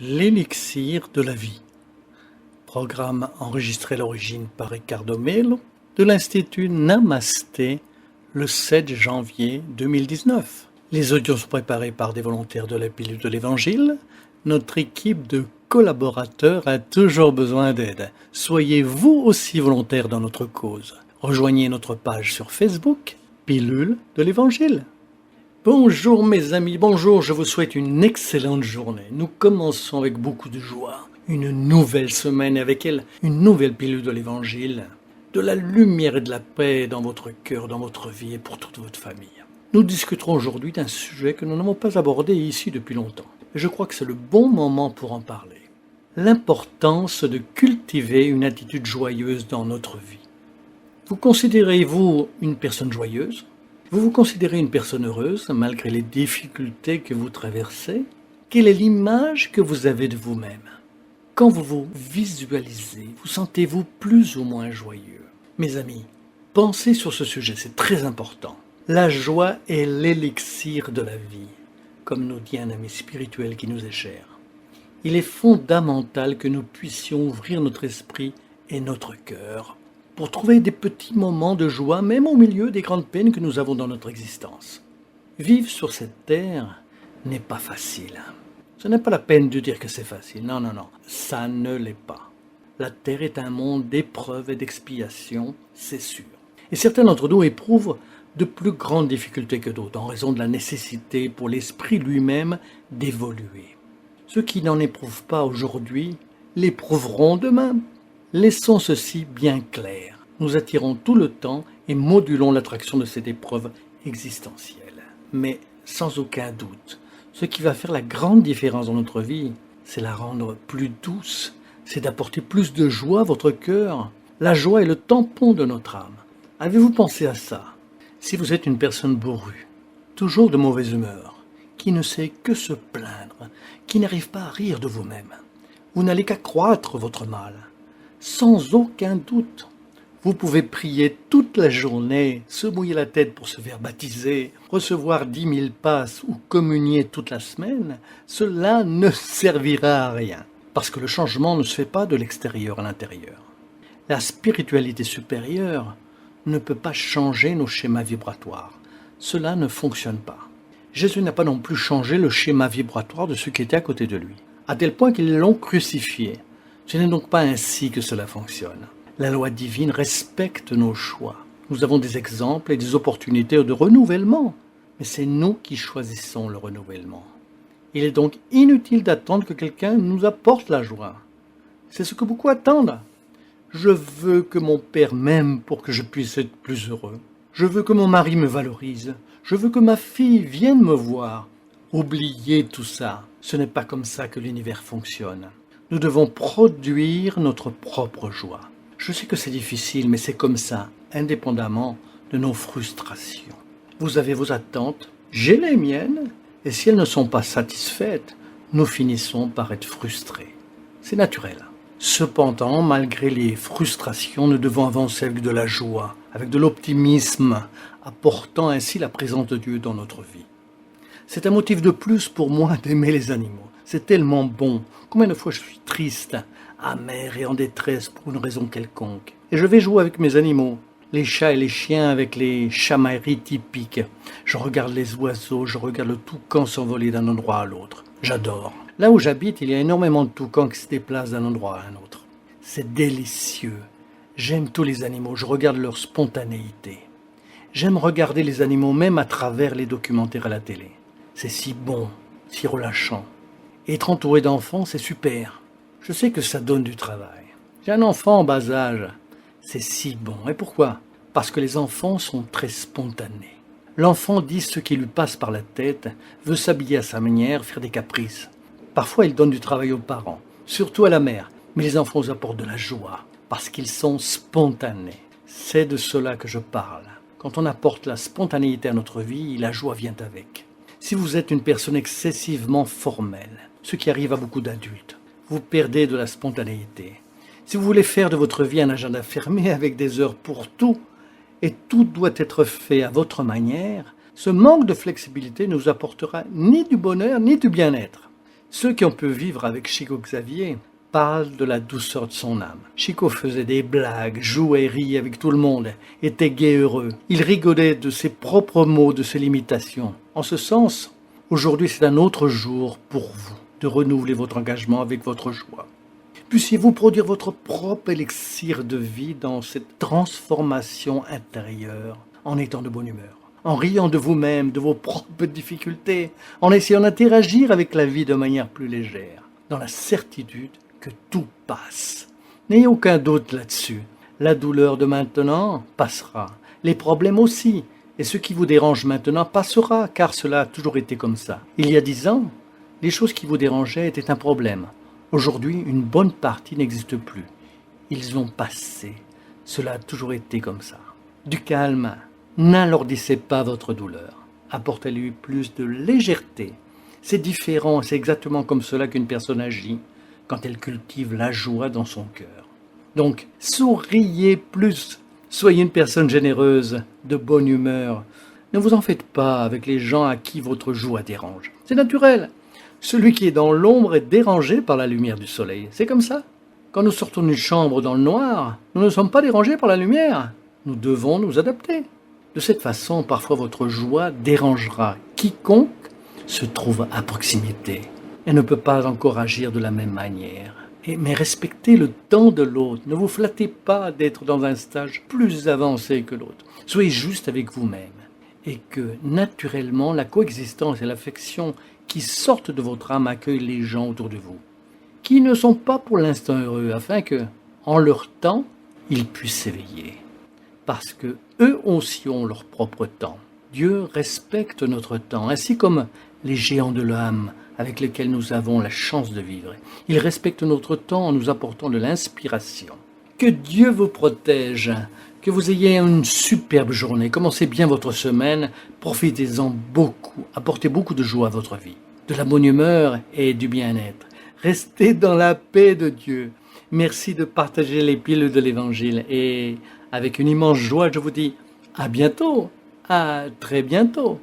L'élixir de la vie. Programme enregistré à l'origine par Riccardo Melo de l'Institut Namasté le 7 janvier 2019. Les audios sont préparés par des volontaires de la pilule de l'Évangile. Notre équipe de collaborateurs a toujours besoin d'aide. Soyez vous aussi volontaires dans notre cause. Rejoignez notre page sur Facebook, Pilule de l'Évangile. Bonjour mes amis, bonjour, je vous souhaite une excellente journée. Nous commençons avec beaucoup de joie. Une nouvelle semaine et avec elle une nouvelle pilule de l'Évangile. De la lumière et de la paix dans votre cœur, dans votre vie et pour toute votre famille. Nous discuterons aujourd'hui d'un sujet que nous n'avons pas abordé ici depuis longtemps. Et je crois que c'est le bon moment pour en parler. L'importance de cultiver une attitude joyeuse dans notre vie. Vous considérez-vous une personne joyeuse ? Vous vous considérez une personne heureuse malgré les difficultés que vous traversez ? Quelle est l'image que vous avez de vous-même ? Quand vous vous visualisez, vous sentez-vous plus ou moins joyeux ? Mes amis, pensez sur ce sujet, c'est très important. La joie est l'élixir de la vie, comme nous dit un ami spirituel qui nous est cher. Il est fondamental que nous puissions ouvrir notre esprit et notre cœur pour trouver des petits moments de joie, même au milieu des grandes peines que nous avons dans notre existence. Vivre sur cette terre n'est pas facile. Ce n'est pas la peine de dire que c'est facile. Non, ça ne l'est pas. La terre est un monde d'épreuves et d'expiations, c'est sûr. Et certains d'entre nous éprouvent de plus grandes difficultés que d'autres, en raison de la nécessité pour l'esprit lui-même d'évoluer. Ceux qui n'en éprouvent pas aujourd'hui l'éprouveront demain. Laissons ceci bien clair. Nous attirons tout le temps et modulons l'attraction de cette épreuve existentielle. Mais sans aucun doute, ce qui va faire la grande différence dans notre vie, c'est la rendre plus douce, c'est d'apporter plus de joie à votre cœur. La joie est le tampon de notre âme. Avez-vous pensé à ça ? Si vous êtes une personne bourrue, toujours de mauvaise humeur, qui ne sait que se plaindre, qui n'arrive pas à rire de vous-même, vous n'allez qu'accroître votre mal. Sans aucun doute, vous pouvez prier toute la journée, se mouiller la tête pour se faire baptiser, recevoir 10 000 passes ou communier toute la semaine, cela ne servira à rien, parce que le changement ne se fait pas de l'extérieur à l'intérieur. La spiritualité supérieure ne peut pas changer nos schémas vibratoires. Cela ne fonctionne pas. Jésus n'a pas non plus changé le schéma vibratoire de ceux qui étaient à côté de lui, à tel point qu'ils l'ont crucifié. Ce n'est donc pas ainsi que cela fonctionne. La loi divine respecte nos choix. Nous avons des exemples et des opportunités de renouvellement, mais c'est nous qui choisissons le renouvellement. Il est donc inutile d'attendre que quelqu'un nous apporte la joie. C'est ce que beaucoup attendent. Je veux que mon père m'aime pour que je puisse être plus heureux. Je veux que mon mari me valorise. Je veux que ma fille vienne me voir. Oubliez tout ça. Ce n'est pas comme ça que l'univers fonctionne. Nous devons produire notre propre joie. Je sais que c'est difficile, mais c'est comme ça, indépendamment de nos frustrations. Vous avez vos attentes, j'ai les miennes, et si elles ne sont pas satisfaites, nous finissons par être frustrés. C'est naturel. Cependant, malgré les frustrations, nous devons avancer avec de la joie, avec de l'optimisme, apportant ainsi la présence de Dieu dans notre vie. C'est un motif de plus pour moi d'aimer les animaux. C'est tellement bon. Combien de fois je suis triste, amer et en détresse pour une raison quelconque. Et je vais jouer avec mes animaux, les chats et les chiens avec les chamailleries typiques. Je regarde les oiseaux, je regarde le toucan s'envoler d'un endroit à l'autre. J'adore. Là où j'habite, il y a énormément de toucans qui se déplacent d'un endroit à un autre. C'est délicieux. J'aime tous les animaux, je regarde leur spontanéité. J'aime regarder les animaux même à travers les documentaires à la télé. C'est si bon, si relâchant. Être entouré d'enfants, c'est super. Je sais que ça donne du travail. J'ai un enfant en bas âge. C'est si bon. Et pourquoi ? Parce que les enfants sont très spontanés. L'enfant dit ce qui lui passe par la tête, veut s'habiller à sa manière, faire des caprices. Parfois, il donne du travail aux parents, surtout à la mère. Mais les enfants nous apportent de la joie, parce qu'ils sont spontanés. C'est de cela que je parle. Quand on apporte la spontanéité à notre vie, la joie vient avec. Si vous êtes une personne excessivement formelle, ce qui arrive à beaucoup d'adultes, vous perdez de la spontanéité. Si vous voulez faire de votre vie un agenda fermé avec des heures pour tout, et tout doit être fait à votre manière, ce manque de flexibilité ne vous apportera ni du bonheur ni du bien-être. Ceux qui ont pu vivre avec Chico Xavier parlent de la douceur de son âme. Chico faisait des blagues, jouait, riait avec tout le monde, était gai et heureux. Il rigolait de ses propres mots, de ses limitations. En ce sens, aujourd'hui c'est un autre jour pour vous de renouveler votre engagement avec votre joie. Puissiez-vous produire votre propre élixir de vie dans cette transformation intérieure en étant de bonne humeur, en riant de vous-même, de vos propres difficultés, en essayant d'interagir avec la vie de manière plus légère, dans la certitude que tout passe. N'ayez aucun doute là-dessus. La douleur de maintenant passera, les problèmes aussi, et ce qui vous dérange maintenant passera, car cela a toujours été comme ça. Il y a 10 ans, les choses qui vous dérangeaient étaient un problème. Aujourd'hui, une bonne partie n'existe plus. Ils ont passé. Cela a toujours été comme ça. Du calme. N'alourdissez pas votre douleur. Apportez-lui plus de légèreté. C'est différent, c'est exactement comme cela qu'une personne agit quand elle cultive la joie dans son cœur. Donc, souriez plus. Soyez une personne généreuse, de bonne humeur. Ne vous en faites pas avec les gens à qui votre joie dérange. C'est naturel. Celui qui est dans l'ombre est dérangé par la lumière du soleil. C'est comme ça. Quand nous sortons d'une chambre dans le noir, nous ne sommes pas dérangés par la lumière. Nous devons nous adapter. De cette façon, parfois votre joie dérangera quiconque se trouve à proximité. Elle ne peut pas encore agir de la même manière. Mais respectez le temps de l'autre. Ne vous flattez pas d'être dans un stage plus avancé que l'autre. Soyez juste avec vous-même. Et que, naturellement, la coexistence et l'affection qui sortent de votre âme accueillent les gens autour de vous, qui ne sont pas pour l'instant heureux, afin que, en leur temps, ils puissent s'éveiller. Parce que eux aussi ont leur propre temps. Dieu respecte notre temps, ainsi comme les géants de l'âme avec lesquels nous avons la chance de vivre. Il respecte notre temps en nous apportant de l'inspiration. Que Dieu vous protège, que vous ayez une superbe journée. Commencez bien votre semaine, profitez-en beaucoup, apportez beaucoup de joie à votre vie, de la bonne humeur et du bien-être. Restez dans la paix de Dieu. Merci de partager les pilules de l'Évangile et avec une immense joie, je vous dis à bientôt, à très bientôt.